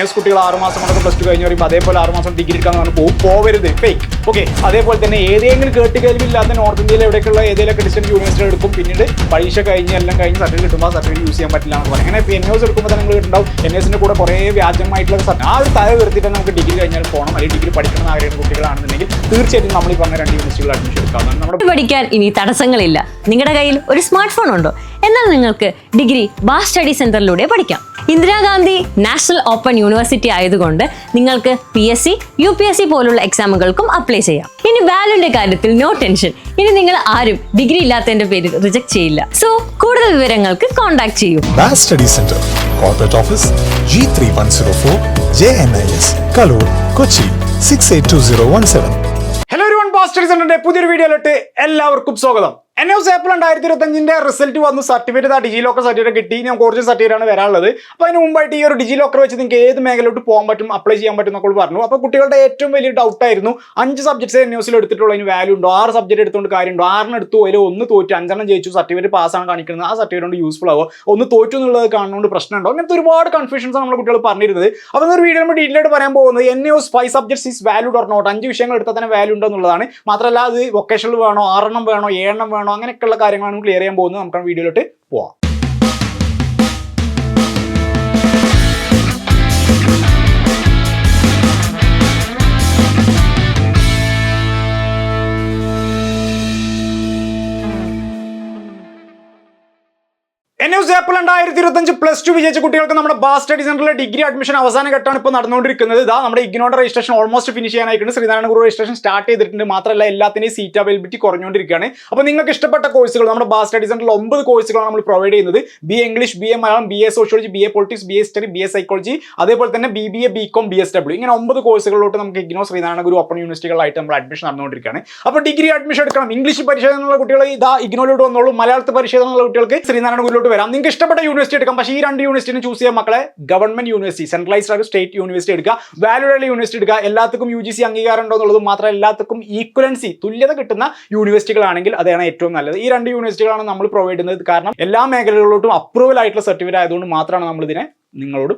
NS കുട്ടികൾ 6 മാസം കൊണ്ടൊക്കെ പ്ലസ് ടു കഴിഞ്ഞ് പറയുമ്പോൾ അതേപോലെ 6 മാസം ഡിഗ്രി എടുക്കാന്ന് പറഞ്ഞ് പോവരുത്, ഫേക്ക്. ഓക്കെ, അതേപോലെ തന്നെ ഏതെങ്കിലും കേട്ടുകേൾവില്ലാത്ത നോർത്ത് ഇന്ത്യയിൽ എവിടെയൊക്കെയുള്ള ഏതെങ്കിലുമൊക്കെ ഡിസ്റ്റൻസ് യൂണിവേഴ്സിറ്റി എടുക്കും, പിന്നീട് പരീക്ഷ കഴിഞ്ഞ് എല്ലാം കഴിഞ്ഞ് സർട്ടിഫിക്കറ്റ് കിട്ടുമ്പോൾ സർട്ടിഫിക്കറ്റ് യൂസ് ചെയ്യാൻ പറ്റില്ല എന്ന് പറയും. അങ്ങനെ NS എടുക്കുമ്പോൾ തന്നെ നിങ്ങൾ ഉണ്ടാവും NSന്റെ കൂടെ കുറേ വ്യാജമായിട്ടുള്ള ആ ഒരു തല വരുത്തിയിട്ട് നമുക്ക് ഡിഗ്രി കഴിഞ്ഞാൽ പോകണം, അല്ലെങ്കിൽ ഡിഗ്രി പഠിക്കണം എന്ന് ആഗ്രഹിക്കുന്ന കുട്ടികളാണെന്നുണ്ടെങ്കിൽ തീർച്ചയായിട്ടും നമ്മൾ ഈ പറഞ്ഞ 2 യൂണിവേഴ്സിറ്റികൾ അഡ്മിഷൻ എടുക്കാവുന്നതാണ്. നമ്മുടെ പഠിക്കാൻ ഇനി തടസ്സങ്ങളില്ല. നിങ്ങളുടെ കയ്യിൽ ഒരു സ്മാർട്ട് ഫോൺ ഉണ്ടോ? എന്നാൽ നിങ്ങൾക്ക് ഡിഗ്രി ബാസ് സ്റ്റഡി സെന്ററിലൂടെ പഠിക്കാം. ഇന്ദിരാഗാന്ധി നാഷണൽ ഓപ്പൺ യൂണിവേഴ്സിറ്റി ആയതുകൊണ്ട് നിങ്ങൾക്ക് PSC, UPSC പോലുള്ള എക്സാമുകൾക്കും അപ്ലൈ ചെയ്യാം. ഇനി വാല്യൂന്റെ കാര്യത്തിൽ നോ ടെൻഷൻ. ഇനി നിങ്ങൾ ആരും ഡിഗ്രി ഇല്ലാത്തതിന്റെ പേരിൽ റിജക്ട് ചെയ്യില്ല. സോ കൂടുതൽ വിവരങ്ങൾക്ക് കോൺടാക്ട് ചെയ്യൂ. Baas study centre, corporate office, G3104, JNIS, Kaloor, Kochi 682017. Hello everyone, Baas study സെന്ററിന്റെ പുതിയൊരു വീഡിയോയിലോട്ട് എല്ലാവർക്കും സ്വാഗതം. NS ഏപ്രിൽ 2025 റിസൾട്ട് വന്നു. സർട്ടിഫിക്കറ്റ് ഡിജി ലോക്കർ സർട്ടിഫിക്കറ്റ് കിട്ടി. ഞാൻ കുറച്ച് സർട്ടിഫിക്കറ്റാണ് വരാനുള്ളത്. അപ്പോൾ അതിന് മുമ്പായിട്ട് ഈ ഒരു ഡിജി ലോക്കർ വെച്ച് നിങ്ങൾക്ക് ഏത് മേഖലയിലോട്ട് പോകാൻ പറ്റും, അപ്ലൈ ചെയ്യാൻ പറ്റും എന്നൊക്കെ പറഞ്ഞു. അപ്പോൾ കുട്ടികളുടെ ഏറ്റവും വലിയ ഡൗട്ടായിരുന്നു 5 സബ്ജക്ട്സ് NSൽ എടുത്തിട്ടുള്ള അതിന് വാല്യൂ ഉണ്ടോ, 6 സബ്ജക്ട് എടുത്തുകൊണ്ട് കാര്യമുണ്ടോ, 6 എടുത്തു അതിൽ 1 തോറ്റു 5 ജയിച്ചു, സർട്ടിഫിക്കറ്റ് പാസ്സാണ് കാണിക്കുന്നത്, ആ സർട്ടിഫിക്കറ്റ് കൊണ്ട് യൂസ്ഫുൾ ആവോ, 1 തോറ്റു എന്നുള്ളത് കാണുന്നതുകൊണ്ട് പ്രശ്നമുണ്ടോ, അങ്ങനത്തെ ഒരുപാട് കൺഫ്യൂഷൻസ് നമ്മുടെ കുട്ടികൾ പറഞ്ഞിരുന്നത്. അപ്പോൾ ഒരു വീഡിയോ നമ്മൾ ഡീറ്റെയിൽ ആയിട്ട് പറയാൻ പോകുന്നത് NS 5 subjects is valued or not, 5 വിഷയങ്ങൾ എടുത്താൽ തന്നെ വാല്യൂ ഉണ്ടോ എന്നുള്ളതാണ്. മാത്രമല്ല അത് വൊക്കേഷണൽ വേണോ, 6 വേണോ, 7 വേണോ, അങ്ങനെയൊക്കെയുള്ള കാര്യങ്ങൾ ക്ലിയർ ചെയ്യാൻ പോകുന്നത്. നമുക്ക് വീഡിയോയിലോട്ട് പോവാം. NS ഏപ്രിൽ 2025 പ്ലസ് ടു വിജയിച്ച കുട്ടികൾക്ക് നമ്മുടെ ബാസ് സ്റ്റഡി സെന്ററിലെ ഡിഗ്രി അഡ്മിഷൻ അവസാന ഘട്ടമാണ് ഇപ്പോൾ നടന്നുകൊണ്ടിരിക്കുന്നത്. ഇതാ നമ്മുടെ ഇഗ്നോയുടെ രജിസ്ട്രേഷൻ ഓൾമോസ്റ്റ് ഫിനിഷ് ചെയ്യാനായിട്ടുണ്ട്. ശ്രീനാരായണ ഗുരു രജിസ്ട്രേഷൻ സ്റ്റാർട്ട് ചെയ്തിട്ടുണ്ട്. മാത്രമല്ല എല്ലാത്തിൻ്റെയും സീറ്റ് അവൈലബിലിറ്റി കുറഞ്ഞുകൊണ്ടിരിക്കുകയാണ്. അപ്പോൾ നിങ്ങൾക്ക് ഇഷ്ടപ്പെട്ട കോഴ്സുകൾ നമ്മുടെ ബാസ് സ്റ്റഡി സെന്ററിൽ 9 കോഴ്സുകളാണ് നമ്മൾ പ്രൊവൈഡ് ചെയ്യുന്നത്. BA English, BA Malayalam, BA sociology, BA politics, BA history, BA psychology, അതേപോലെ തന്നെ BBA, BCom, BSW, ഇങ്ങനെ 9 കോഴ്സുകളിലോട്ട് നമുക്ക് ഇഗ്നോ ശ്രീനാരായണ ഗുരു ഓപ്പൺ യൂണിവേഴ്സിറ്റികളായിട്ട് നമ്മൾ അഡ്മിഷൻ നടന്നുകൊണ്ടിരിക്കുകയാണ്. അപ്പോൾ ഡിഗ്രി അഡ്മിഷൻ എടുക്കണം, ഇംഗ്ലീഷ് പരിശോധനയുള്ള കുട്ടികൾ ഇതാ ഇഗ്നോയിലോട്ട് വന്നോളൂ, മലയാളത്തിൽ പരിശോധനയുള്ള കുട്ടികൾക്ക് ശ്രീനാരായണ ഗുരുവിലോട്ട് വരാം. നിങ്ങൾക്ക് ഇഷ്ടപ്പെട്ട യൂണിവേഴ്സിറ്റി എടുക്കാം. പക്ഷേ ഈ 2 യൂണിവേഴ്സിറ്റിനെ ചൂസ് ചെയ്യാൻ മക്കളെ ഗവൺമെന്റ് യൂണിവേഴ്സിറ്റി, സെൻട്രലൈസ്ഡ് ആയിട്ട് സ്റ്റേറ്റ് യൂണിവേഴ്സിറ്റി എടുക്കുക, വാല്യൂഡ് യൂണിവേഴ്സിറ്റി എടുക്കുക. എല്ലാവർക്കും UGC അംഗീകാരം ഉണ്ടോ എന്നുള്ളതും മാത്രമല്ല എല്ലാവർക്കും ഈക്വലൻസി, തുല്യത കിട്ടുന്ന യൂണിവേഴ്സിറ്റികളാണെങ്കിൽ അതാണ് ഏറ്റവും നല്ലത്. ഈ 2 യൂണിവേഴ്സിറ്റികളാണ് നമ്മൾ പ്രൊവൈഡ് ചെയ്യുന്നത്. കാരണം എല്ലാ മേഖലകളിലോട്ടും അപ്രൂവൽ ആയിട്ടുള്ള സർട്ടിഫിക്കറ്റ് ആയതുകൊണ്ട് മാത്രമാണ് നമ്മൾ ഇതിനെ നിങ്ങളോട്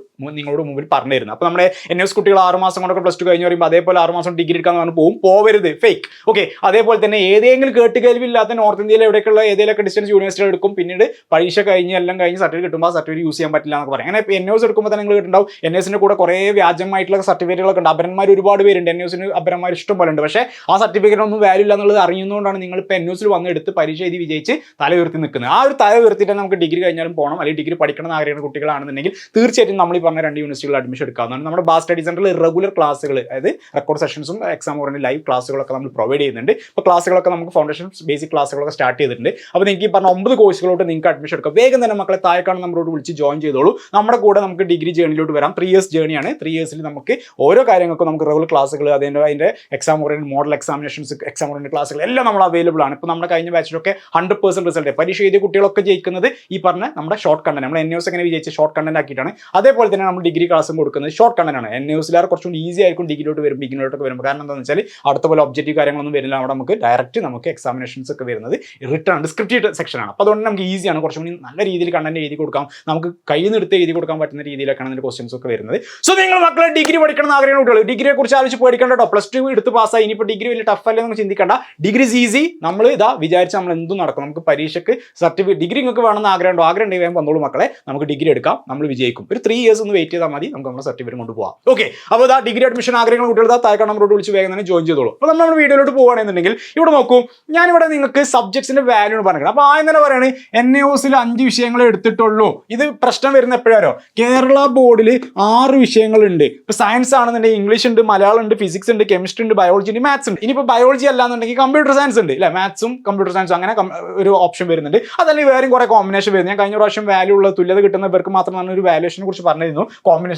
മുമ്പിൽ പറഞ്ഞു തരുന്നത്. അപ്പോൾ നമ്മുടെ NS കുട്ടികൾ 6 മാസം കൊണ്ടൊക്കെ പ്ലസ് ടു കഴിഞ്ഞ് പറയുമ്പോൾ അതേപോലെ 6 മാസം ഡിഗ്രി എടുക്കാന്ന് പറഞ്ഞ് പോവരുത്, ഫേക്ക്. ഓക്കെ, അതേപോലെ തന്നെ ഏതെങ്കിലും കേട്ടുകേൾവില്ലാത്ത നോർത്ത് ഇന്ത്യയിൽ എവിടെയൊക്കെയുള്ള ഏതെങ്കിലുമൊക്കെ ഡിസ്റ്റൻസ് യൂണിവേഴ്സിറ്റി എടുക്കും, പിന്നീട് പരീക്ഷ കഴിഞ്ഞ് എല്ലാം കഴിഞ്ഞ് സർട്ടിഫിക്കറ്റ് കിട്ടുമ്പോൾ സർട്ടിഫിക്കറ്റ് യൂസ് ചെയ്യാൻ പറ്റില്ല എന്നൊക്കെ പറയും. അങ്ങനെ NS എടുക്കുമ്പോൾ തന്നെ നിങ്ങൾ കേട്ടിട്ടുണ്ടാവും NSന്റെ കൂടെ കുറേ വ്യാജമായിട്ടുള്ള സർട്ടിഫിക്കറ്റുകളൊക്കെ ഉണ്ട്. അപരന്മാർ ഒരുപാട് പേരുണ്ട്. NSന് അപരന്മാർ ഇഷ്ടം പോലെ ഉണ്ട്. പക്ഷേ ആ സർട്ടിഫിക്കറ്റ് ഒന്നും വാല്യൂ ഇല്ല എന്നുള്ളത് അറിയുന്നതുകൊണ്ടാണ് നിങ്ങൾ ഇപ്പോൾ NSൽ വന്ന് എടുത്ത് പരീക്ഷ എഴുതി വിജയിച്ച് തല ഉയർത്തി നിൽക്കുന്നത്. ആ ഒരു തല ഉയർത്തിയിട്ട് നമുക്ക് ഡിഗ്രി കഴിഞ്ഞാലും പോകണം, അല്ലെങ്കിൽ ഡിഗ്രി പഠിക്കണം എന്ന് ആഗ്രഹിക്കുന്ന കുട്ടികളാണെന്നുണ്ടെങ്കിൽ തീർച്ചയായിട്ടും നമ്മൾ ഈ പറഞ്ഞ 2 യൂണിവേഴ്സിറ്റികൾ അഡ്മിഷൻ എടുക്കാവുന്നതാണ്. നമ്മുടെ ബാസ് സ്റ്റഡി സെന്ററിൽ റെഗുലർ ക്ലാസ്സുകൾ, അതായത് റെക്കോർഡ് സെഷൻസും എക്സാം ഓറിയന്റഡ് ലൈവ് ക്ലാസ്സുകളൊക്കെ നമ്മൾ പ്രൊവൈഡ് ചെയ്യുന്നുണ്ട്. ഇപ്പോൾ ക്ലാസ്സുകളൊക്കെ നമുക്ക് ഫൗണ്ടേഷൻ ബേസിക് ക്ലാസ്സുകളൊക്കെ സ്റ്റാർട്ട് ചെയ്തിട്ടുണ്ട്. അപ്പോൾ നിങ്ങൾക്ക് ഈ പറഞ്ഞ 9 കോഴ്സുകളോട്ട് നിങ്ങൾക്ക് അഡ്മിഷൻ എടുക്കാം. വേഗം തന്നെ മക്കളെ താഴെക്കാണ് നമ്മളോട് വിളിച്ച് ജോയിൻ ചെയ്തോളൂ. നമ്മുടെ കൂടെ നമുക്ക് ഡിഗ്രി ജേണിയിലോട്ട് വരാം. 3 ഇയേഴ്സ് ജേണിയാണ്. 3 ഇയേഴ്സിൽ നമുക്ക് ഓരോ കാര്യങ്ങൾക്കും നമുക്ക് റെഗുലർ ക്ലാസ്സുകൾ, അതിൻ്റെ exam oriented model examinations, exam oriented ക്ലാസ്സുകൾ എല്ലാം നമ്മൾ അവൈലബിൾ ആണ്. ഇപ്പോൾ നമ്മുടെ കഴിഞ്ഞ ബാച്ചിലൊക്കെ 100% റിസൾട്ട്, പരീക്ഷ എഴുതിയ കുട്ടികളൊക്കെ ജയിക്കുന്നത് ഈ പറഞ്ഞ നമ്മുടെ ഷോർട്ട് കണ്ടന്റ്, നമ്മൾ NS എങ്ങനെ വിജയിച്ച ഷോർട്ട് കണ്ടന്റ് ആക്കിയിട്ടാണ്. അതേപോലെ തന്നെ നമ്മൾ ഡിഗ്രി ക്ലാസ്സും കൊടുക്കുന്നത് ഷോർട്ട് കണ്ടന്റ് ആണ്. NSലാർ കുറച്ചുകൂടി ഈസി ആയിരിക്കും ഡിഗ്രിയിലോട്ട് വരുമ്പോൾ, ഇഗ്നോയിലോട്ടൊക്കെ വരുമ്പോൾ. കാരണം എന്താണെന്ന് വെച്ചാൽ അടുത്ത പോലെ ഒബ്ജക്റ്റീവ് കാര്യങ്ങളൊന്നും വരുന്നില്ല. അവിടെ നമുക്ക് ഡയറക്റ്റ് നമുക്ക് എക്സാമിനേഷൻസ് ഒക്കെ വരുന്നത് റിട്ടേൺ ഡിസ്ക്രിപ്റ്റീവ് സെക്ഷനാണ്. അപ്പോൾ അതുകൊണ്ട് നമുക്ക് ഈസിയാണ്, കുറച്ചുകൂടി നല്ല രീതിയിൽ കണ്ടന്റ് എഴുതി കൊടുക്കാം, നമുക്ക് കയ്യിൽ നിന്ന് എടുത്ത് എഴുതി കൊടുക്കാൻ പറ്റുന്ന രീതിയിലൊക്കെയാണ് അതിൻ്റെ ക്വസ്റ്റൻസ് ഒക്കെ വരുന്നത്. സോ നിങ്ങൾ മക്കളെ ഡിഗ്രി പഠിക്കണം എന്ന് ആഗ്രഹിക്കുന്ന കുട്ടികൾ ഡിഗ്രിയെ കുറിച്ച് ആലോചിച്ച് പേടിക്കേണ്ട കേട്ടോ. പ്ലസ് ടു എടുത്ത് പാസ്സായി, ഇനിയിപ്പോൾ ഡിഗ്രി വലിയ ടഫ് അല്ലേ എന്ന് ചിന്തിക്കേണ്ട. Degree easy. നമ്മൾ ഇതാ വിചാരിച്ച് നമ്മൾ എന്തും നടക്കും. നമുക്ക് പരീക്ഷയ്ക്ക് സർട്ടിഫിക്കറ്റ് ഡിഗ്രി നിങ്ങൾക്ക് വേണമെന്ന് ആഗ്രഹം ഉണ്ടെങ്കിൽ വേഗം വന്നോളൂ മക്കളെ, നമുക്ക് ഡിഗ്രി എടുക്കാം, നമ്മൾ വിജയിക്കും. ഒരു 3 ഇയേഴ്സ് ഒന്ന് വെയിറ്റ് ചെയ്താൽ മതി, നമുക്ക് നമ്മുടെ സർട്ടിഫിക്കറ്റ് കൊണ്ടുപോകാം. ഓക്കെ, അപ്പോൾ ഇതാ ഡിഗ്രി അഡ്മിഷൻ ആഗ്രഹിക്കുന്ന കുട്ടികൾ താഴെ നമ്മളോട് വിളിച്ച് വേഗം തന്നെ ജോയിൻ ചെയ്തോളൂ. അപ്പോൾ നമ്മൾ വീഡിയോയിലോട്ട് പോകുകയാണെന്നുണ്ടെങ്കിൽ ഇവിടെ നോക്കൂ, ഞാനിവിടെ നിങ്ങൾക്ക് സബ്ജക്ട്സിന്റെ വാല്യൂ പറഞ്ഞത്. അപ്പോൾ ആദ്യം തന്നെ പറയുകയാണ് NSൽ 5 വിഷയങ്ങൾ എടുത്തിട്ടുള്ളൂ. ഇത് പ്രശ്നം വരുന്ന എപ്പോഴാരോ, കേരള ബോർഡിൽ 6 വിഷയങ്ങളുണ്ട്. ഇപ്പോൾ സയൻസ് ആണെന്നുണ്ടെങ്കിൽ ഇംഗ്ലീഷ് ഉണ്ട്, മലയാളം ഉണ്ട്, ഫിസിക്സ് ഉണ്ട്, കെമിസ്ട്രി ഉണ്ട്, ബയോളജി ഉണ്ട്, മാത്സ് ഉണ്ട്. ഇനിയിപ്പോൾ ബയോളജി അല്ലാന്നുണ്ടെങ്കിൽ കമ്പ്യൂട്ടർ സയൻസ് ഉണ്ട്, അല്ലേ? മാത്സും കമ്പ്യൂട്ടർ സയൻസും അങ്ങനെ ഒരു ഓപ്ഷൻ വരുന്നുണ്ട്. അതല്ലെങ്കിൽ വേറെയും കുറേ കോമ്പിനേഷൻ വരുന്നത്. ഞാൻ കഴിഞ്ഞ പ്രാവശ്യം വാല്യൂ ഉള്ള തുല്യത കിട്ടുന്നവർക്ക് മാത്രമാണ് ഒരു വാല്യൂഷനെ കുറിച്ച് പറഞ്ഞിരുന്നു,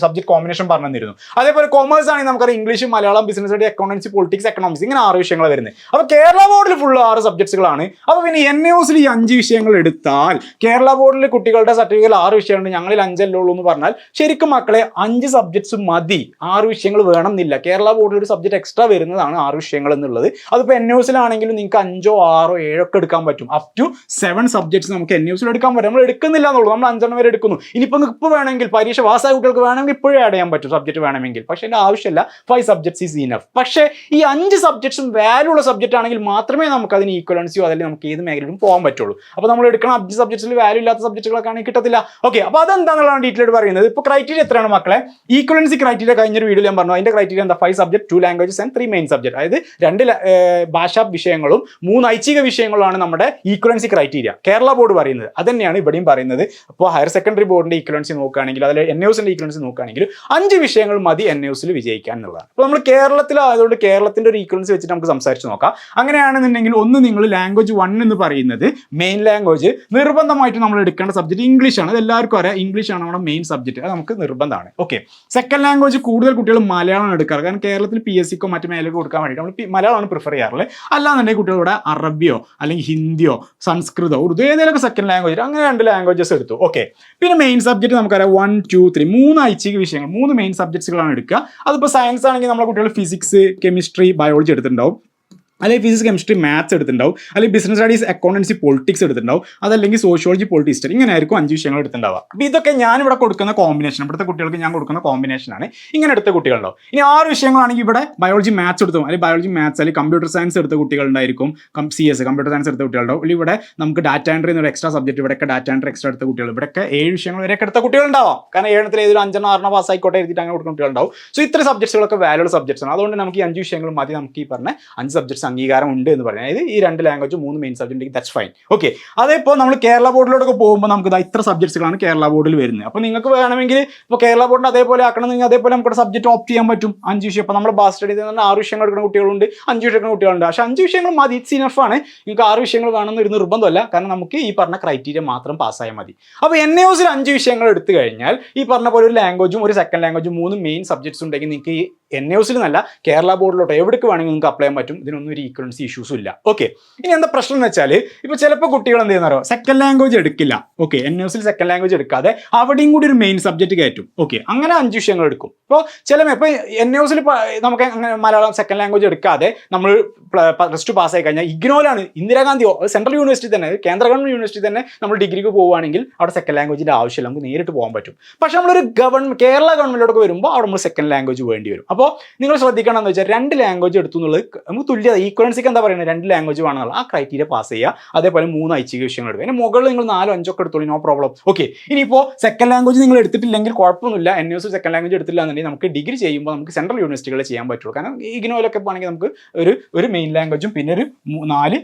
സബ്ജക്ട് കോമ്പിനേഷൻ പറഞ്ഞിരുന്നു. അതേപോലെ കോമേഴ്സ് ആണെങ്കിൽ നമുക്കറിയാം English, Malayalam, business study, accountancy, politics, economics, ഇങ്ങനെ 6 വിഷയങ്ങൾ വരുന്നത്. അപ്പോൾ കേരള ബോർഡിൽ ഫുൾ 6 സബ്ജക്ട്സുകളാണ്. അപ്പോൾ പിന്നെ NSൽ ഈ 5 വിഷയങ്ങൾ എടുത്താൽ കേരള ബോർഡിൽ കുട്ടികളുടെ സർട്ടിഫിക്കറ്റ് 6 വിഷയമുണ്ട്, ഞങ്ങളിൽ 5 അല്ലേ ഉള്ളൂ എന്ന് പറഞ്ഞാൽ ശരിക്കും മക്കളെ 5 സബ്ജക്ട്സ് മതി, 6 വിഷയങ്ങൾ വേണം എന്നില്ല. കേരള ബോർഡിൽ ഒരു സബ്ജക്ട് എക്സ്ട്രാ വരുന്നതാണ് 6 വിഷയങ്ങൾ എന്നുള്ളത്. അതിപ്പോൾ NSലാണെങ്കിലും നിങ്ങൾക്ക് 5, 6, 7 ഒക്കെ എടുക്കാൻ പറ്റും. അപ് ടു 7 സബ്ജക്ട്സ് നമുക്ക് NSൽ എടുക്കാൻ പറ്റും. നമ്മൾ എടുക്കുന്നില്ല എന്നുള്ളൂ, നമ്മൾ 5 വരെ എടുക്കുന്നു. ഇനിയിപ്പോൾ വേണമെങ്കിൽ വേണമെങ്കിൽ പരീക്ഷ പാസ്സായ കുട്ടികൾക്ക് വേണമെങ്കിൽ ഇപ്പോഴും ആഡ് ചെയ്യാൻ പറ്റും സബ്ജക്ട് വേണമെങ്കിൽ. പക്ഷേ അതിൻ്റെ ആവശ്യമില്ല. 5 സബ്ജക്ട്സ് ഈസ് ഇനഫ്. പക്ഷേ ഈ 5 സബ്ജക്ട്സും വാല്യൂ ഉള്ള സബ്ജക്റ്റ് ആണെങ്കിൽ മാത്രമേ നമുക്ക് അതിന് ഈക്വലൻസിയോ അല്ലെങ്കിൽ നമുക്ക് ഏത് മേഖലയിലും പോകാൻ പറ്റുള്ളൂ. അപ്പോൾ നമ്മൾ എടുക്കുന്ന 5 സബ്ജക്ട്സിൽ വാല്യൂ ഇല്ലാത്ത സബ്ജക്റ്റുകളൊക്കെ ആണെങ്കിൽ കിട്ടത്തില്ല. ഓക്കെ, അപ്പോൾ അതെന്താണെന്നുള്ളതാണ് ഡീറ്റെയിൽ പറയുന്നത്. ഇപ്പോൾ ക്രൈറ്റീരിയ എത്രയാണ് മക്കളെ? ഈക്വലൻസി ക്രൈറ്റീരിയ കഴിഞ്ഞൊരു വീഡിയോ ഞാൻ പറഞ്ഞു. അതിന്റെ ക്രൈറ്റീരിയ എന്താ? 5 subject, 2 languages and 3 main subject. അതായത് 2 ഭാഷാ വിഷയങ്ങളും 3 ഐച്ഛിക വിഷയങ്ങളാണ് നമ്മുടെ ഈക്വലൻസി ക്രൈറ്റീരിയ. കേരള ബോർഡ് പറയുന്നത് അത് തന്നെയാണ് ഇവിടെയും പറയുന്നത്. അപ്പോൾ ഹയർ സെക്കൻഡറി ബോർഡിന്റെ ഈക്വലൻസി നോക്കുകയാണെങ്കിൽ, അതിൽ NAOSന്റെ ഈക്വലൻസി നോക്കുകയാണെങ്കിൽ 5 വിഷയങ്ങൾ മതി NAOSൽ വിജയിക്കാൻ എന്നുള്ളതാണ്. അപ്പോൾ നമ്മൾ കേരളത്തിലായതുകൊണ്ട് കേരളത്തിന്റെ ഒരു ഈക്വലൻസി വെച്ചിട്ട് നമുക്ക് സംസാരിച്ച് നോക്കാം. അങ്ങനെയാണെന്നുണ്ടെങ്കിൽ ഒന്ന് നിങ്ങൾ ലാംഗ്വേജ് 1 എന്ന് പറയുന്നത് മെയിൻ ലാംഗ്വേജ് നിർബന്ധമായിട്ട് നമ്മൾ എടുക്കേണ്ട സബ്ജക്ട് ഇംഗ്ലീഷ് ആണ്. അത് എല്ലാവർക്കും അറിയാം, ഇംഗ്ലീഷ് ആണ് നമ്മുടെ മെയിൻ സബ്ജക്ട്. അത് നമുക്ക് നിർബന്ധമാണ്. ഓക്കെ, സെക്കൻഡ് ലാംഗ്വേജ് കൂടുതൽ കുട്ടികൾ മലയാളമാണ് എടുക്കാറ്. കാരണം കേരളത്തിൽ PSCക്കോ മറ്റു മേലൊക്കെ കൊടുക്കാൻ വേണ്ടിയിട്ട് നമ്മൾ മലയാളമാണ് പ്രിഫർ ചെയ്യാറുള്ളത്. അല്ലാന്നുണ്ടെങ്കിൽ കുട്ടികളുടെ അറബിയോ അല്ലെങ്കിൽ ഹിന്ദിയോ സംസ്കൃതോ ഉറുദു ഏതെങ്കിലുമൊക്കെ സെക്കൻഡ് ലാംഗ്വേജ്, അങ്ങനെ 2 ലാംഗ്വേജസ് എടുത്തു. ഓക്കെ, പിന്നെ മെയിൻ സബ്ജക്ട് നമുക്കറിയാം 1, 2, 3 3 ഐച്ഛിക വിഷയങ്ങൾ, 3 മെയിൻ സബ്ജക്ട്സുകളാണ് എടുക്കുക. അതിപ്പോൾ സയൻസ് ആണെങ്കിൽ നമ്മുടെ കുട്ടികൾ ഫിസിക്സ്, കെമിസ്ട്രി, ബയോളജി എടുത്തിട്ടുണ്ടാവും. അല്ലെങ്കിൽ ഫിസിക്സ്, കെമിസ്ട്രി, മാത്സ് എടുത്തിട്ടുണ്ടാവും. അല്ലെങ്കിൽ ബിസിനസ് സ്റ്റഡീസ്, അക്കൗണ്ടൻസി, പൊളിറ്റിക്സ് എടുത്തിട്ടുണ്ടാവും. അതല്ലെങ്കിൽ സോഷ്യോളജി, പൊളിറ്റിക്സ് ഹിസ്റ്ററി, ഇങ്ങനെ ആയിരിക്കും 5 വിഷയങ്ങൾ എടുത്തിട്ടുണ്ടാവുക. അപ്പോൾ ഇതൊക്കെ ഞാനിവിടെ കൊടുക്കുന്ന കോമ്പിനേഷൻ, ഇവിടുത്തെ കുട്ടികൾക്ക് ഞാൻ കൊടുക്കുന്ന കോമ്പിനേഷനാണ്. ഇങ്ങനെ എടുത്ത കുട്ടികളുണ്ടാവും. ഇനി 6 വിഷയങ്ങളാണെങ്കിൽ ഇവിടെ ബയോളജി, മാത്സ് എടുത്തു, അല്ലെങ്കിൽ ബയോളജി, മാത്സ്, അല്ലെങ്കിൽ കമ്പ്യൂട്ടർ സയൻസ് എടുത്ത കുട്ടികളുണ്ടായിരിക്കും. CS കമ്പ്യൂട്ടർ സയൻസ് എടുത്ത കുട്ടികളുണ്ടാവും. അല്ലെങ്കിൽ ഇവിടെ നമുക്ക് ഡാറ്റ എൻട്രി എന്നൊരു എക്സ്ട്രാ സബ്ജക്ട്, ഇവിടെയൊക്കെ ഡാറ്റ എൻട്രി എക്സ്ട്രാ എടുത്ത കുട്ടികൾ, ഇവിടെയൊക്കെ 7 വിഷയങ്ങൾ വരെയൊക്കെ എടുത്ത കുട്ടികളുണ്ടാവാം. കാരണം 7 ഏതൊരു 5 6 പാസ്സായിക്കോട്ടെ എഴുതിയിട്ട് അങ്ങനെ കൊടുക്കുന്ന കുട്ടികളുണ്ടാവും. സോ ഇത്ര സബ്ജക്ട്സുകളൊക്കെ വാല്യൂഡ് സബ്ജക്ട്സ് ആണ്. അതുകൊണ്ട് നമുക്ക് ഈ 5 വിഷയങ്ങൾ മതി. നമുക്ക് ഈ പറഞ്ഞ 5 സബ്ജക്ട്സ് അംഗീകാരം ഉണ്ട് എന്ന് അതായത് ഈ 2 language 3 main subject, that's fine. Okay, അതേപോലെ നമ്മൾ കേരള ബോർഡിലോട്ടൊക്കെ പോകുമ്പോൾ നമുക്ക് ഇത്ര സബ്ജക്ട്സുകളാണ് കേരള ബോർഡിൽ വരുന്നത്. അപ്പോൾ നിങ്ങൾക്ക് വേണമെങ്കിൽ ഇപ്പോൾ കേരള ബോർഡിന് അതേപോലെ ആക്കണമെങ്കിൽ അതേപോലെ നമുക്ക് സബ്ജക്ട് ഓപ്റ്റ് ചെയ്യാൻ പറ്റും. 5 വിഷയം. അപ്പോൾ നമ്മുടെ ബാസ് സ്റ്റഡീസ് 6 വിഷയങ്ങൾ എടുക്കുന്ന കുട്ടികളുണ്ട്, 5 വിഷയം എടുക്കുന്ന കുട്ടികളുണ്ട്. പക്ഷേ 5 വിഷയങ്ങൾ മതി, ഇറ്റ്സ് ഇനഫാണ്. നിങ്ങൾക്ക് 6 വിഷയങ്ങൾ വേണമെന്നൊരു നിർബന്ധമല്ല. കാരണം നമുക്ക് ഈ പറഞ്ഞ ക്രൈറ്റീരിയ മാത്രം പാസ്സായാൽ മതി. അപ്പോൾ NAOSൽ 5 വിഷയങ്ങൾ എടുത്തു കഴിഞ്ഞാൽ ഈ പറഞ്ഞ പോലെ ഒരു ലാംഗ്വേജും ഒരു സെക്കൻഡ് ലാംഗ്വേജും 3 മെയിൻ സബ്ജക്ട്സ് ഉണ്ടെങ്കിൽ നിങ്ങൾക്ക് ഈ NAOSൽ നല്ല കേരള ബോർഡിലോട്ടോ എവിടേക്ക് വേണമെങ്കിൽ നിങ്ങൾക്ക് അപ്ലൈ ചെയ്യാൻ പറ്റും. ഇതിനൊന്നും ഒരു ഈക്വലൻസി ഇഷ്യൂസും ഇല്ല. ഓക്കെ, ഇനി എന്താ പ്രശ്നം എന്ന് വെച്ചാൽ ഇപ്പോൾ ചിലപ്പോൾ കുട്ടികൾ എന്ത് ചെയ്യുന്നോ സെക്കൻഡ് ലാംഗ്വേജ് എടുക്കില്ല. ഓക്കെ, NAOSൽ സെക്കൻഡ് ലാംഗ്വേജ് എടുക്കാതെ അവിടെയും കൂടി ഒരു മെയിൻ സബ്ജക്റ്റ് കയറ്റും. ഓക്കെ, അങ്ങനെ 5 വിഷയങ്ങൾ എടുക്കും. ഇപ്പോൾ ഇപ്പോൾ NAOSൽ നമുക്ക് അങ്ങനെ മലയാളം സെക്കൻഡ് ലാംഗ്വേജ് എടുക്കാതെ നമ്മൾ +2 പാസ്സായി കഴിഞ്ഞാൽ ഇഗ്നോയിലാണ്, ഇന്ദിരാഗാന്ധി സെൻട്രൽ യൂണിവേഴ്സിറ്റി തന്നെ, കേന്ദ്ര ഗവൺമെന്റ് യൂണിവേഴ്സിറ്റി തന്നെ നമ്മൾ ഡിഗ്രിക്ക് പോവുകയാണെങ്കിൽ അവിടെ സെക്കൻഡ് ലാംഗ്വേജിൻ്റെ ആവശ്യമില്ല, നമുക്ക് നേരിട്ട് പോകാൻ പറ്റും. പക്ഷെ നമ്മളൊരു കേരള ഗവൺമെന്റിലോട്ട് വരുമ്പോൾ അവിടെ നമ്മൾ സെക്കൻഡ് ലാംഗ്വേജ് വേണ്ടി വരും. അപ്പോൾ നിങ്ങൾ ശ്രദ്ധിക്കണം എന്ന് വെച്ചാൽ 2 ലാംഗ്വേജ് എടുത്തു എന്നുള്ളത് നമുക്ക് തുല്യത, ഈക്വലൻസിക്ക് എന്താ പറയുന്നത്, 2 ലാംഗ്വേജ് വേണമെന്നുള്ള ആ ക്രൈറ്റീരിയ പാസ് ചെയ്യുക. അതേപോലെ 3 ഐച്ഛിക വിഷയങ്ങൾ എടുക്കുക. അതിന് മുകളിൽ നിങ്ങൾ 4 5 ഒക്കെ എടുത്തോളൂ, നോ പ്രോബ്ലം. ഓക്കെ, ഇനിയിപ്പോൾ സെക്കൻഡ് ലാംഗ്വേജ് നിങ്ങൾ എടുത്തിട്ടില്ലെങ്കിൽ കുഴപ്പമൊന്നുമില്ല. NAOS സെക്കൻഡ് ലാംഗ്വേജ് എടുത്തില്ല എന്നുണ്ടെങ്കിൽ നമുക്ക് ഡിഗ്രി ചെയ്യുമ്പോൾ നമുക്ക് സെൻട്രൽ യൂണിവേഴ്സിറ്റികളെ ചെയ്യാൻ പറ്റുള്ളൂ. കാരണം ഇഗ്നോയിലൊക്കെ ആണെങ്കിൽ നമുക്ക് ഒരു മെയിൻ ലാംഗ്വേജും പിന്നെ ഒരു 4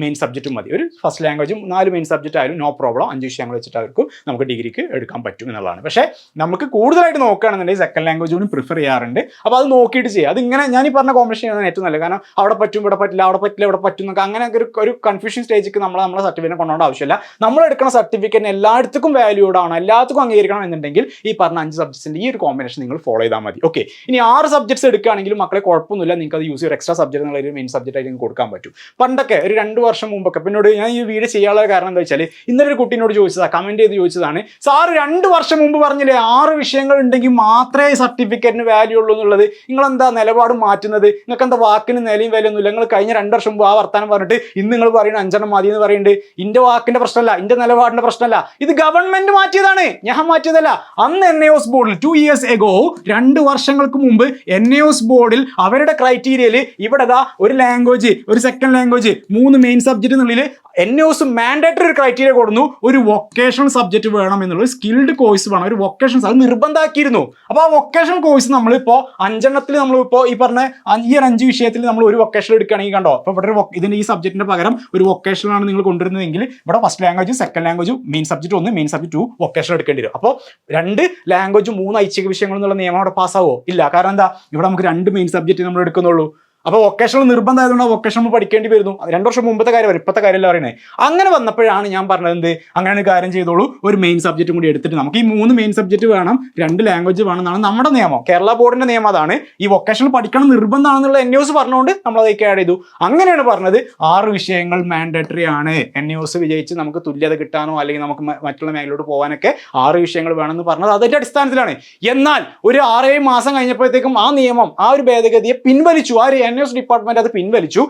മെയിൻ സബ്ജക്റ്റും മതി. ഒരു ഫസ്റ്റ് ലാംഗ്വേജും 4 മെയിൻ സബ്ജക്റ്റ് ആയാലും നോ പ്രോബ്ലം. 5 വിഷയങ്ങൾ വെച്ചിട്ട് അവർക്ക് നമുക്ക് ഡിഗ്രിക്ക് എടുക്കാൻ പറ്റും എന്നുള്ളതാണ്. പക്ഷേ നമുക്ക് കൂടുതലായിട്ട് നോക്കുകയാണെന്നുണ്ടെങ്കിൽ സെക്കൻഡ് ലാംഗ്വേജ് പ്രിഫർ ചെയ്യാറുണ്ട്. അപ്പോൾ അത് നോക്കിയിട്ട് ചെയ്യുക. അതിങ്ങനെ ഞാൻ ഈ പറഞ്ഞ കോമ്പിനേഷൻ ചെയ്യുന്നത് ഏറ്റവും നല്ലത്. കാരണം അവിടെ പറ്റും, ഇവിടെ പറ്റില്ല, അവിടെ പറ്റില്ല, ഇവിടെ പറ്റും എന്നൊക്കെ അങ്ങനെ ഒരു കൺഫ്യൂഷൻ സ്റ്റേജിലേക്ക് നമ്മളെ സർട്ടിഫിക്കറ്റ് കൊണ്ടുപോകേണ്ട ആവശ്യമില്ല. നമ്മൾ എടുക്കുന്ന സർട്ടിഫിക്കറ്റിന് എല്ലായിടത്തും വാല്യൂഡ് ആണ്, എല്ലാവർക്കും അംഗീകരിക്കണം എന്നുണ്ടെങ്കിൽ ഈ പറഞ്ഞ 5 സബ്ജക്ട്സിൻ്റെ ഈ ഒരു കോമ്പിനേഷൻ നിങ്ങൾ ഫോളോ ചെയ്താൽ മതി. ഓക്കെ, ഇനി 6 സബ്ജക്ട്സ് എടുക്കുകയാണെങ്കിലും മക്കളെ കുഴപ്പമൊന്നുമില്ല, നിങ്ങൾക്ക് അത് യൂസ് ചെയ്യുക. എക്സ്ട്രാ സബ്ജക്ട് എന്നുള്ള ഒരു മെയിൻ സബ്ജക്റ്റ് ആയിട്ട് നിങ്ങൾക്ക് കൊടുക്കാൻ പറ്റും. പണ്ടൊക്കെ ഒരു 2 വർഷം മുമ്പൊക്കെ പിന്നോട് ഞാൻ ഈ വീഡിയോ ചെയ്യാനുള്ള കാരണം എന്താ വെച്ചാൽ ഇന്നലെ ഒരു കുട്ടീനോട് ചോദിച്ചതാണ്, കമന്റ് ചെയ്ത് ചോദിച്ചതാണ്, സാർ 2 വർഷം മുമ്പ് പറഞ്ഞില്ലേ 6 വിഷയങ്ങൾ ഉണ്ടെങ്കിൽ മാത്രമേ സർട്ടിഫിക്കറ്റിന് വാല്യൂ ഉള്ളൂ എന്നുള്ളത്, നിങ്ങളെന്താ നിലപാട് മാറ്റുന്നത്? നിങ്ങൾക്ക് എന്താ വാക്കിന് നിലയും വിലയൊന്നുമില്ല? നിങ്ങൾ കഴിഞ്ഞ 2 വർഷം മുമ്പ് ആ വർത്താനം പറഞ്ഞിട്ട് ഇന്ന് നിങ്ങൾ പറയുന്നത് 5 മതി എന്ന് പറയുന്നുണ്ട്. ഇന്റെ വാക്കിന്റെ പ്രശ്നമല്ല, ഇന്റെ നിലപാടിന്റെ പ്രശ്നമല്ല, ഇത് ഗവൺമെന്റ് മാറ്റിയതാണ്, ഞാൻ മാറ്റിയതല്ല. അന്ന് NAOS ബോർഡിൽ 2 years ago 2 വർഷങ്ങൾക്ക് മുമ്പ് NAOS ബോർഡിൽ അവരുടെ ക്രൈറ്റീരിയയിൽ ഇവിടെ ഒരു ലാംഗ്വേജ്, ഒരു സെക്കൻഡ് ലാംഗ്വേജ്, 3 മെയിൻ സബ്ജക്റ്റ് എന്നുള്ളിൽ NAOS മാൻഡേറ്ററി ഒരു ക്രൈറ്റീരിയ കൊടുന്നു. ഒരു വൊക്കേഷണൽ സബ്ജക്റ്റ് വേണം എന്നുള്ളത്, സ്കിൽഡ് കോഴ്സ് വേണം, ഒരു വൊക്കേഷണൽ, അത് നിർബന്ധമാക്കിയിരുന്നു. അപ്പോൾ ആ വൊക്കേഷണൽ കോഴ്സ് നമ്മളിപ്പോൾ 5 എണ്ണത്തിൽ നമ്മളിപ്പോൾ ഈ പറഞ്ഞ ഈ 5 വിഷയത്തിൽ നമ്മൾ ഒരു വൊക്കേഷണൽ എടുക്കുകയാണെങ്കിൽ കണ്ടോ, അപ്പോൾ ഇവിടെ ഇതിൻ്റെ ഈ സബ്ജക്റ്റിന്റെ പകരം ഒരു വൊക്കേഷണൽ ആണ് നിങ്ങൾ കൊണ്ടുവരുന്നതെങ്കിൽ ഇവിടെ first language, second language, main subject 1, main subject 2 vocational എടുക്കേണ്ടി വരും. അപ്പോൾ 2 ലാംഗ്വേജ് 3 ഐച്ഛിക വിഷയങ്ങൾ എന്നുള്ള നിയമം അവിടെ പാസ്സാവോ? ഇല്ല. കാരണം എന്താ, ഇവിടെ നമുക്ക് 2 മെയിൻ സബ്ജക്റ്റ് നമ്മൾ എടുക്കുന്നുള്ളൂ. അപ്പോൾ വൊക്കേഷണൽ നിർബന്ധമായതുകൊണ്ട് വൊക്കേഷണൽ പഠിക്കേണ്ടി വരുന്നു. 2 വർഷം മുമ്പത്തെ കാര്യം, ഇപ്പോഴത്തെ കാര്യമല്ല പറയുന്നത്. അങ്ങനെ വന്നപ്പോഴാണ് ഞാൻ പറഞ്ഞത് എന്ത്, അങ്ങനെ ഒരു കാര്യം ചെയ്തോളൂ, ഒരു മെയിൻ സബ്ജക്റ്റും കൂടി എടുത്തിട്ട് നമുക്ക് ഈ 3 മെയിൻ സബ്ജക്റ്റ് വേണം, 2 ലാംഗ്വേജ് വേണം എന്നാണ് നമ്മുടെ നിയമം. കേരള ബോർഡിന്റെ നിയമം അതാണ്. ഈ വൊക്കേഷണൽ പഠിക്കണം നിർബന്ധമാണെന്നുള്ള NAOS പറഞ്ഞുകൊണ്ട് നമ്മൾ അതൊക്കെ ആഡ് ചെയ്തു. അങ്ങനെയാണ് പറഞ്ഞത് 6 വിഷയങ്ങൾ മാൻഡേറ്ററി ആണ്. NAOS വിജയിച്ച് നമുക്ക് തുല്യത കിട്ടാനോ അല്ലെങ്കിൽ നമുക്ക് മറ്റുള്ള മേഖലയിലോട്ട് പോകാനൊക്കെ 6 വിഷയങ്ങൾ വേണമെന്ന് പറഞ്ഞത് അതിന്റെ അടിസ്ഥാനത്തിലാണ്. എന്നാൽ ഒരു 6-7 മാസം കഴിഞ്ഞപ്പോഴത്തേക്കും ആ നിയമം, ആ ഒരു ഭേദഗതിയെ പിൻവലിച്ചു. ആര്? NUS ഡിപ്പാർട്ട്മെന്റ് അത് പിൻവലിച്ചു.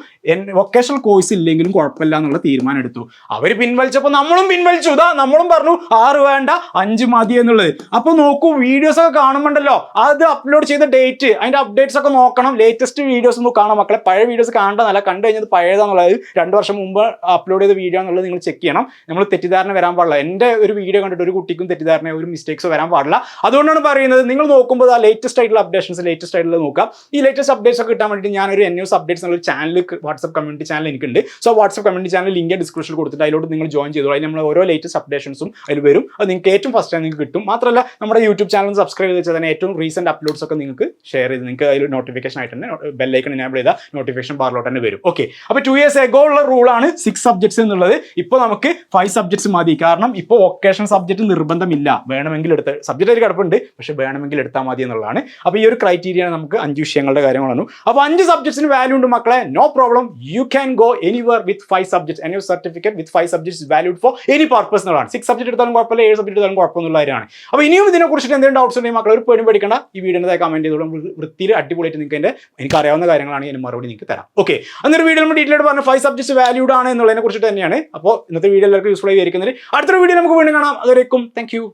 വൊക്കേഷണൽ കോഴ്സ് ഇല്ലെങ്കിലും കുഴപ്പമില്ല എന്നുള്ള തീരുമാനം എടുത്തു. അവർ പിൻവലിച്ചപ്പോൾ നമ്മളും പിൻവലിച്ചു. നമ്മളും പറഞ്ഞു 6 വേണ്ട 5 മതി എന്നുള്ളത്. അപ്പൊ നോക്കൂ, വീഡിയോസ് ഒക്കെ കാണുമ്പോണ്ടല്ലോ അത് അപ്ലോഡ് ചെയ്ത ഡേറ്റ്, അതിന്റെ അപ്ഡേറ്റ്സ് ഒക്കെ നോക്കണം. ലേറ്റസ്റ്റ് വീഡിയോസ് ഒന്നും കാണാം മക്കളെ. പഴയ വീഡിയോസ് കാണേണ്ടതല്ല, കണ്ടു കഴിഞ്ഞത് പഴയതാന്നുള്ളത് 2 വർഷം മുമ്പ് അപ്ലോഡ് ചെയ്ത വീഡിയോ എന്നുള്ളത് നിങ്ങൾ ചെക്ക് ചെയ്യണം. നമ്മൾ തെറ്റിദ്ധാരണ വരാൻ പാടില്ല. എൻ്റെ ഒരു വീഡിയോ കണ്ടിട്ട് ഒരു കുട്ടിക്കും തെറ്റിദ്ധാരണ, ഒരു മിസ്റ്റേക്സ് വരാൻ പാടില്ല. അതുകൊണ്ടാണ് പറയുന്നത്, നിങ്ങൾ നോക്കുമ്പോൾ ആ ലേറ്റസ്റ്റ് ആയിട്ടുള്ള അപ്ഡേഷൻസ് ലേറ്റസ്റ്റ് ആയിട്ടുള്ള നോക്കാം. ഈ ലേറ്റസ്റ്റ് അപ്ഡേറ്റ്സ് ഒക്കെ കിട്ടാൻ വേണ്ടി ഞാനൊരു NUS അപ്ഡേറ്റ്സ് എന്നുള്ള ചാനൽ, വാട്സ്ആപ്പ് കമ്മ്യൂണിറ്റി ചാനൽ എനിക്കുണ്ട്. So WhatsApp community channel link ഡിസ്ക്രിപ്ഷനിൽ കൊടുത്തിട്ട് അതിലോട്ട് നിങ്ങൾ ജോയിൻ ചെയ്തോളൂ. അതിൽ നമ്മൾ ഓരോ ലേറ്റസ്റ്റ് അപ്ഡേഷൻസും അതിൽ വരും. അത് നിങ്ങൾക്ക് ഏറ്റവും ഫസ്റ്റ് നിങ്ങൾക്ക് കിട്ടും. മാത്രമല്ല നമ്മുടെ യൂട്യൂബ് ചാനൽ സബ്സ്ക്രൈബ് ചെയ്ത് വെച്ചാൽ തന്നെ ഏറ്റവും റീസെന്റ് അപ്ലോഡ്സ് ഒക്കെ നിങ്ങൾക്ക് ഷെയർ ചെയ്ത് നിങ്ങൾക്ക് അതിൽ നോട്ടിഫിക്കേഷൻ ആയിട്ട് തന്നെ ബെല്ലൈക്കൺ എനേബിൾ ചെയ്താൽ നോട്ടിഫിക്കേഷൻ ബാറിലോട്ട് തന്നെ വരും. ഓക്കെ, അപ്പോൾ 2 years ago ഉള്ള റൂളാണ് 6 സബ്ജക്ട്സ് എന്നുള്ളത്. ഇപ്പോൾ നമുക്ക് 5 സബ്ജക്ട്സ് മതി. കാരണം ഇപ്പോൾ വൊക്കേഷണൽ സബ്ജക്ട് നിർബന്ധമില്ല, വേണമെങ്കിൽ എടുത്ത് സബ്ജക്റ്റ് ഒരു കിടപ്പുണ്ട്, പക്ഷേ വേണമെങ്കിൽ എടുത്താൽ മതി എന്നുള്ളതാണ്. അപ്പോൾ ഈ ഒരു ക്രൈറ്റീരിയ നമുക്ക് 5 വിഷയങ്ങളുടെ കാര്യങ്ങളാണ്. അപ്പോൾ 5 സബ്ജക്ട്സിന് വാല്യൂ ഉണ്ട് മക്കളെ, no problem. You can go anywhere with 5 subjects. NUS certificate with 5 subjects valued for any purpose എന്നുള്ളതാണ്. 6 സബ്ജക്ട് എടുത്താലും കുഴപ്പമില്ല, 7 സബ്ജക്ട് എടുത്താലും കുഴപ്പമൊന്നുള്ള കാര്യമാണ്. അപ്പോൾ ഇനിയും ഇതിനെക്കുറിച്ചിട്ട് എന്തെങ്കിലും ഡൗട്ട്സ് ഉണ്ടെങ്കിൽ മക്കളെ ഒരു പേടി പഠിക്കേണ്ട, ഈ വീഡിയോയുടെ കമന്റ് ചെയ്തോളും. വൃത്തിയിൽ അടിപൊളിയായിട്ട് നിങ്ങൾക്ക് എനിക്ക് അറിയാവുന്ന കാര്യങ്ങളാണ് ഇതിന് മറുപടി നിങ്ങൾക്ക് തരാം. ഓക്കെ, അന്നൊരു വീഡിയോ നമ്മൾ ഡീറ്റെയിൽ പറഞ്ഞ 5 സബ്ജക്ട്സ് വാല്യൂഡ് ആണ് എന്നുള്ളതിനെ കുറിച്ചിട്ട് തന്നെയാണ്. അപ്പോൾ ഇന്നത്തെ വീഡിയോ എല്ലാവർക്കും യൂസ്ഫുൾ ആയി വിചാരിക്കുന്നതിൽ അടുത്തൊരു വീഡിയോ നമുക്ക് വീണ്ടും കാണാം. അതുവരേക്കും താങ്ക് യു.